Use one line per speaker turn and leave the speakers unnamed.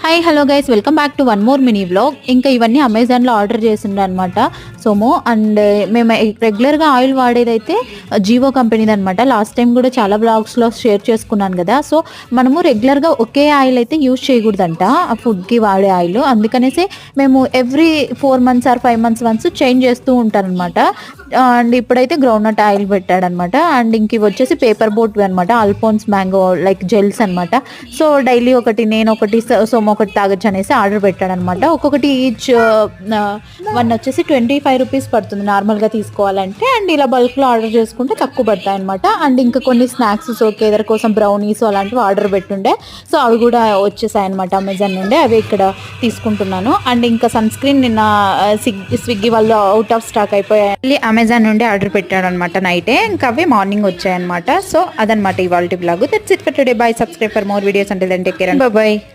Hi hello guys, welcome back to one more mini vlog. ఇంకా ఇవన్నీ అమెజాన్లో order చేసిండే అనమాట సోమో. అండ్ మేము రెగ్యులర్గా ఆయిల్ వాడేదైతే జీవో కంపెనీది అనమాట. లాస్ట్ టైం కూడా చాలా బ్లాగ్స్లో షేర్ చేసుకున్నాను కదా. సో మనము రెగ్యులర్గా ఒకే ఆయిల్ అయితే యూజ్ చేయకూడదంట, ఆ ఫుడ్కి వాడే ఆయిల్. అందుకనేసి మేము every 4 months or 5 months once change చేస్తూ ఉంటారనమాట. అండ్ ఇప్పుడైతే గ్రౌండ్నట్ ఆయిల్ పెట్టాడనమాట. అండ్ ఇంక ఇవి వచ్చేసి పేపర్ బోట్ అనమాట, అల్ఫోన్స్ మ్యాంగో లైక్ జెల్స్ అనమాట. సో డైలీ ఒకటి నేను ఒకటి సోమో ఒకటి తాగొచ్చు అనేసి ఆర్డర్ పెట్టాడనమాట. ఒక్కొక్కటి ఈచ్ వన్ వచ్చేసి 25 రూపీస్ పడుతుంది నార్మల్గా తీసుకోవాలంటే. అండ్ ఇలా బల్క్లో ఆర్డర్ చేసుకుంటే తక్కువ పడతాయి అనమాట. అండ్ ఇంకా కొన్ని స్నాక్స్, సో కేదర్ కోసం బ్రౌనీస్ అలాంటివి ఆర్డర్ పెట్టుండే. సో అవి కూడా వచ్చేసాయి అనమాట అమెజాన్ నుండి. అవి ఇక్కడ తీసుకుంటున్నాను. అండ్ ఇంకా సన్ స్క్రీన్ నిన్న స్విగ్గీ వాళ్ళు అవుట్ ఆఫ్ స్టాక్ అయిపోయాయి. అమెజాన్ నుండి ఆర్డర్ పెట్టాడనమాట నైటే. ఇంకా అవి మార్నింగ్ వచ్చాయన్నమాట. సో అదనమాట ఇవాళ blog. That's it for today. Bye. Subscribe for more videos. Until then take care and by.